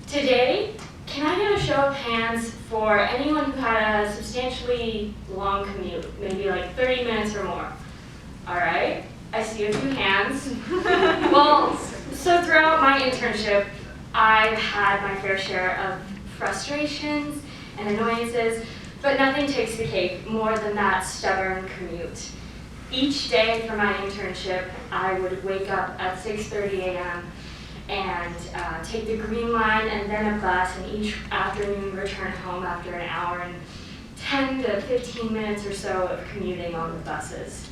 Today, can I get a show of hands for anyone who had a substantially long commute, maybe like 30 minutes or more? All right, I see a few hands. Well, so throughout my internship, I've had my fair share of frustrations and annoyances, but nothing takes the cake more than that stubborn commute. Each day for my internship, I would wake up at 6:30 a.m. and take the green line and then a bus, and each afternoon return home after an hour and 10 to 15 minutes or so of commuting on the buses.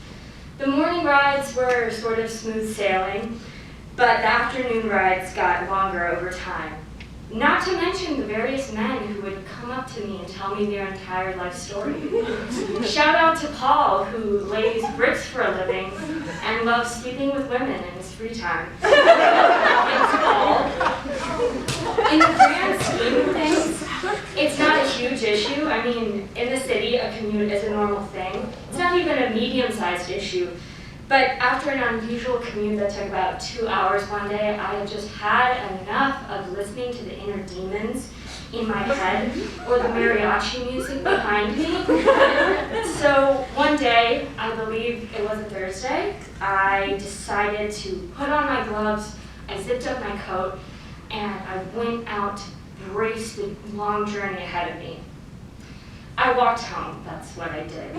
The morning rides were sort of smooth sailing, but the afternoon rides got longer over time. Not to mention the various men who would come up to me and tell me their entire life story. Shout out to Paul, who lays bricks for a living and loves sleeping with women in his free time. Thanks, Paul. In the grand scheme of things, it's not a huge issue. I mean, in the city, a commute is a normal thing. It's not even a medium-sized issue. But after an unusual commute that took about 2 hours one day, I had just had enough of listening to the inner demons in my head or the mariachi music behind me. So one day, I believe it was a Thursday, I decided to put on my gloves, I zipped up my coat, and I went out to brace the long journey ahead of me. I walked home, that's what I did.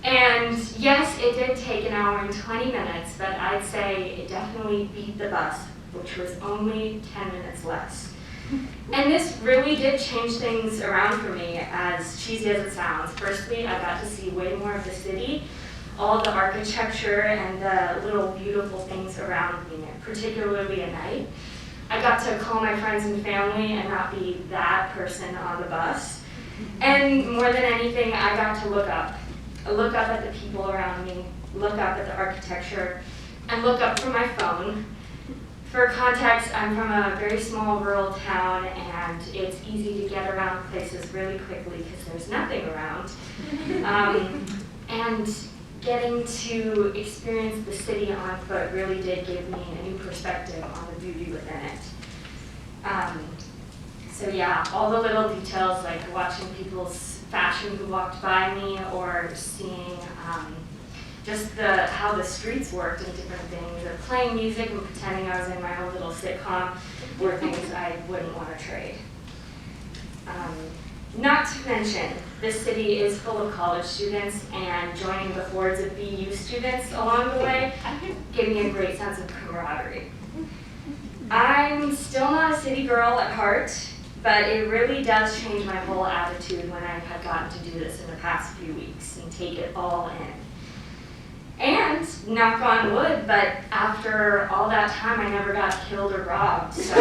And yes, it did take an hour and 20 minutes, but I'd say it definitely beat the bus, which was only 10 minutes less. And this really did change things around for me, as cheesy as it sounds. Firstly, I got to see way more of the city, all the architecture and the little beautiful things around me, particularly at night. I got to call my friends and family and not be that person on the bus. And more than anything, I got to look up. Look up at the people around me, look up at the architecture, and look up from my phone. For context, I'm from a very small rural town, and it's easy to get around places really quickly because there's nothing around. And getting to experience the city on foot really did give me a new perspective on the beauty within it. So yeah, all the little details like watching people's fashion who walked by me, or seeing just how the streets worked and different things, or playing music and pretending I was in my own little sitcom, were things I wouldn't want to trade. Not to mention, this city is full of college students, and joining the hordes of BU students along the way gave me a great sense of camaraderie. I'm still not a city girl at heart, but it really does change my whole attitude when I have gotten to do this in the past few weeks and take it all in. And, knock on wood, but after all that time I never got killed or robbed, so